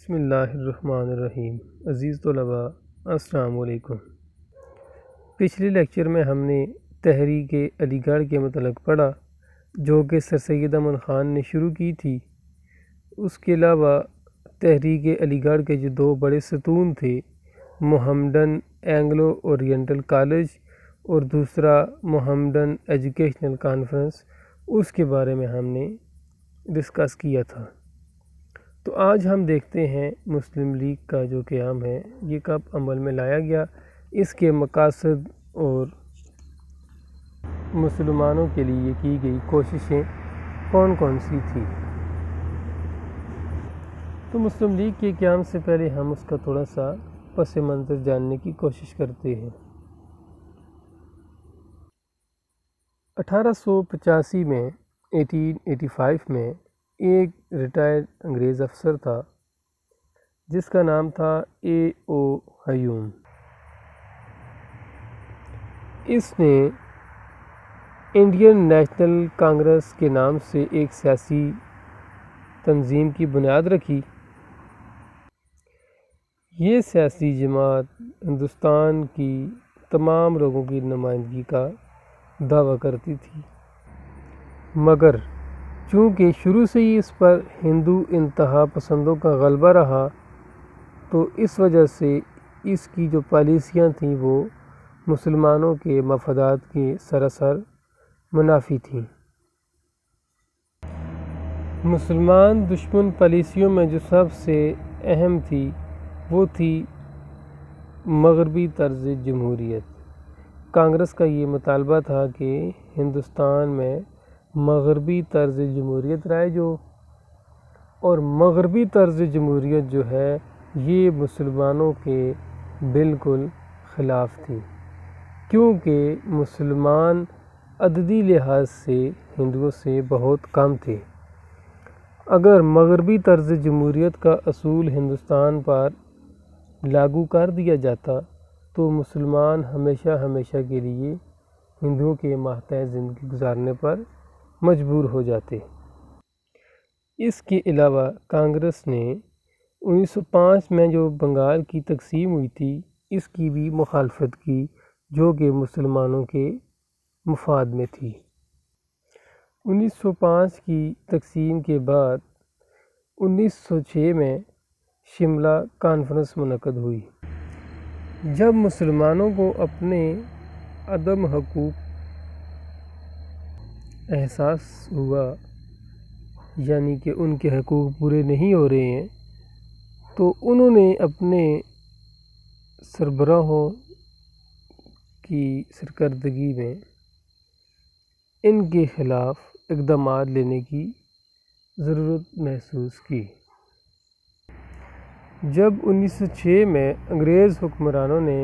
بسم اللہ الرحمن الرحیم۔ عزیز طلباء، السلام علیکم۔ پچھلے لیکچر میں ہم نے تحریک علی گڑھ کے متعلق پڑھا جو کہ سر سید امن خان نے شروع کی تھی۔ اس کے علاوہ تحریک علی گڑھ کے جو دو بڑے ستون تھے، محمدن اینگلو اورینٹل کالج اور دوسرا محمدن ایجوکیشنل کانفرنس، اس کے بارے میں ہم نے ڈسکس کیا تھا۔ تو آج ہم دیکھتے ہیں مسلم لیگ کا جو قیام ہے یہ کب عمل میں لایا گیا، اس کے مقاصد اور مسلمانوں کے لیے کی گئی کوششیں کون کون سی تھی۔ تو مسلم لیگ کے قیام سے پہلے ہم اس کا تھوڑا سا پس منظر جاننے کی کوشش کرتے ہیں۔ 1885 میں 1885 میں ایک ریٹائرڈ انگریز افسر تھا جس کا نام تھا اے او ہیوم۔ اس نے انڈین نیشنل کانگریس کے نام سے ایک سیاسی تنظیم کی بنیاد رکھی۔ یہ سیاسی جماعت ہندوستان کی تمام لوگوں کی نمائندگی کا دعویٰ کرتی تھی، مگر چونکہ شروع سے ہی اس پر ہندو انتہا پسندوں کا غلبہ رہا تو اس وجہ سے اس کی جو پالیسیاں تھیں وہ مسلمانوں کے مفادات کے سراسر منافی تھیں۔ مسلمان دشمن پالیسیوں میں جو سب سے اہم تھی وہ تھی مغربی طرز جمہوریت۔ کانگریس کا یہ مطالبہ تھا کہ ہندوستان میں مغربی طرز جمہوریت رائج ہو، اور مغربی طرز جمہوریت جو ہے یہ مسلمانوں کے بالکل خلاف تھی، کیونکہ مسلمان عددی لحاظ سے ہندوؤں سے بہت کم تھے۔ اگر مغربی طرز جمہوریت کا اصول ہندوستان پر لاگو کر دیا جاتا تو مسلمان ہمیشہ ہمیشہ کے لیے ہندوؤں کے ماتحت زندگی گزارنے پر مجبور ہو جاتے۔ اس کے علاوہ کانگریس نے 1905 میں جو بنگال کی تقسیم ہوئی تھی اس کی بھی مخالفت کی، جو کہ مسلمانوں کے مفاد میں تھی۔ 1905 کی تقسیم کے بعد 1906 میں شملہ کانفرنس منعقد ہوئی۔ جب مسلمانوں کو اپنے عدم حقوق احساس ہوا، یعنی کہ ان کے حقوق پورے نہیں ہو رہے ہیں، تو انہوں نے اپنے سربراہوں کی سرکردگی میں ان کے خلاف اقدامات لینے کی ضرورت محسوس کی۔ جب 1906 میں انگریز حکمرانوں نے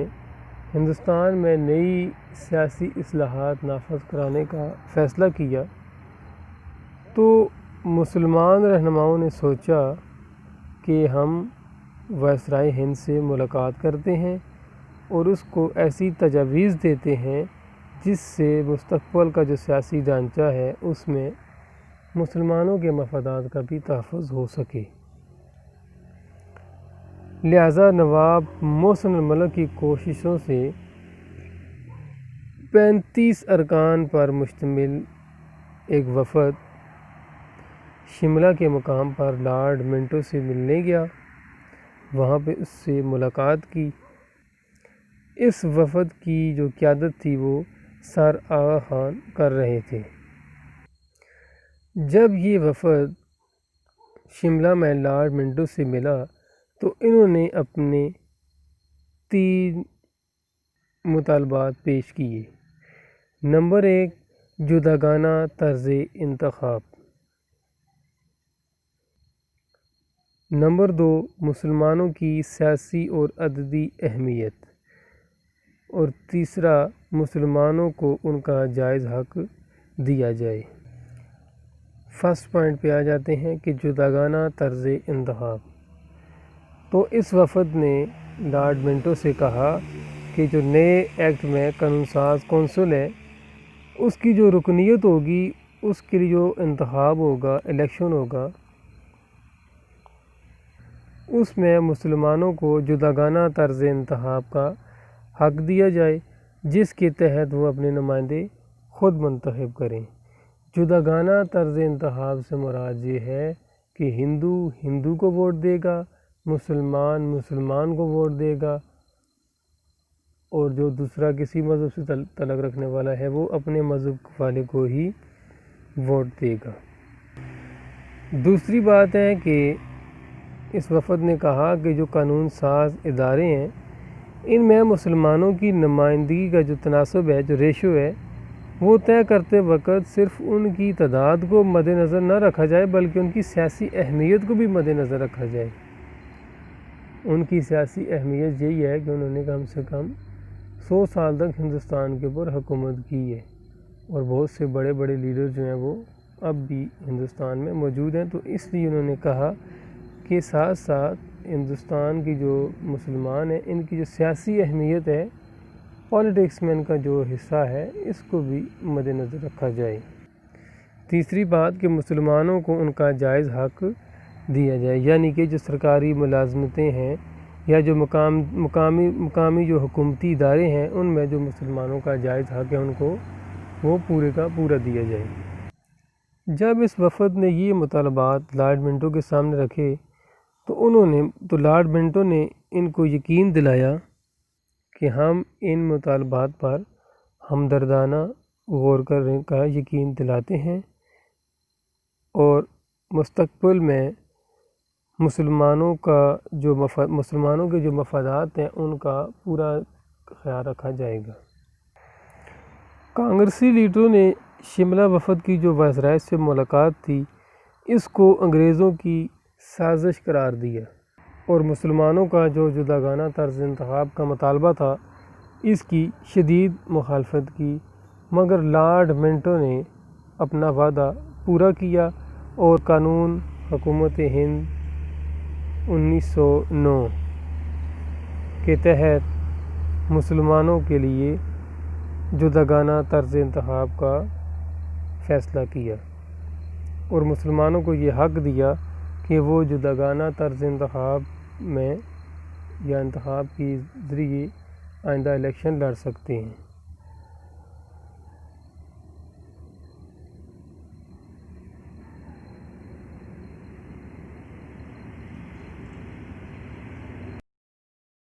ہندوستان میں نئی سیاسی اصلاحات نافذ کرانے کا فیصلہ کیا تو مسلمان رہنماؤں نے سوچا کہ ہم وائسرائے ہند سے ملاقات کرتے ہیں اور اس کو ایسی تجاویز دیتے ہیں جس سے مستقبل کا جو سیاسی ڈھانچہ ہے اس میں مسلمانوں کے مفادات کا بھی تحفظ ہو سکے۔ لہٰذا نواب محسن الملک کی کوششوں سے 35 ارکان پر مشتمل ایک وفد شملہ کے مقام پر لارڈ منٹو سے ملنے گیا، وہاں پہ اس سے ملاقات کی۔ اس وفد کی جو قیادت تھی وہ سر آغا خان کر رہے تھے۔ جب یہ وفد شملہ میں لارڈ منٹو سے ملا تو انہوں نے اپنے 3 مطالبات پیش کیے۔ نمبر 1، جداگانہ طرز انتخاب۔ نمبر 2، مسلمانوں کی سیاسی اور عددی اہمیت۔ اور تیسرا، مسلمانوں کو ان کا جائز حق دیا جائے۔ فرسٹ پوائنٹ پہ آ جاتے ہیں کہ جداگانہ طرز انتخاب۔ تو اس وفد نے لارڈ منٹو سے کہا کہ جو نئے ایکٹ میں قانون ساز کونسل ہے اس کی جو رکنیت ہوگی، اس کے لیے جو انتخاب ہوگا، الیکشن ہوگا، اس میں مسلمانوں کو جداگانہ طرز انتخاب کا حق دیا جائے، جس کے تحت وہ اپنے نمائندے خود منتخب کریں۔ جداگانہ طرز انتخاب سے مراد یہ ہے کہ ہندو ہندو کو ووٹ دے گا، مسلمان مسلمان کو ووٹ دے گا، اور جو دوسرا کسی مذہب سے تعلق رکھنے والا ہے وہ اپنے مذہب والے کو ہی ووٹ دے گا۔ دوسری بات ہے کہ اس وفد نے کہا کہ جو قانون ساز ادارے ہیں ان میں مسلمانوں کی نمائندگی کا جو تناسب ہے، جو ریشو ہے، وہ طے کرتے وقت صرف ان کی تعداد کو مد نظر نہ رکھا جائے بلکہ ان کی سیاسی اہمیت کو بھی مد نظر رکھا جائے۔ ان کی سیاسی اہمیت یہی ہے کہ انہوں نے کم سے کم 100 سال تک ہندوستان کے اوپر حکومت کی ہے، اور بہت سے بڑے بڑے لیڈر جو ہیں وہ اب بھی ہندوستان میں موجود ہیں، تو اس لیے انہوں نے کہا کہ ساتھ ساتھ ہندوستان کی جو مسلمان ہیں ان کی جو سیاسی اہمیت ہے، پالیٹکس میں ان کا جو حصہ ہے، اس کو بھی مد نظر رکھا جائے۔ تیسری بات کہ مسلمانوں کو ان کا جائز حق دیا جائے، یعنی کہ جو سرکاری ملازمتیں ہیں یا جو مقامی جو حکومتی ادارے ہیں ان میں جو مسلمانوں کا جائز حق ہے ان کو وہ پورے کا پورا دیا جائے۔ جب اس وفد نے یہ مطالبات لارڈ منٹو کے سامنے رکھے تو لارڈ منٹو نے ان کو یقین دلایا کہ ہم ان مطالبات پر ہمدردانہ غور کرنے کا یقین دلاتے ہیں اور مستقبل میں مسلمانوں کے جو مفادات ہیں ان کا پورا خیال رکھا جائے گا۔ کانگریسی لیڈروں نے شملہ وفد کی جو وائسرائے سے ملاقات تھی اس کو انگریزوں کی سازش قرار دیا، اور مسلمانوں کا جو جداگانہ طرز انتخاب کا مطالبہ تھا اس کی شدید مخالفت کی، مگر لارڈ منٹو نے اپنا وعدہ پورا کیا اور قانون حکومت ہند 1909 کے تحت مسلمانوں کے لیے جداگانہ طرز انتخاب کا فیصلہ کیا، اور مسلمانوں کو یہ حق دیا کہ وہ جداگانہ طرز انتخاب میں یا انتخاب کے ذریعے آئندہ الیکشن لڑ سکتے ہیں۔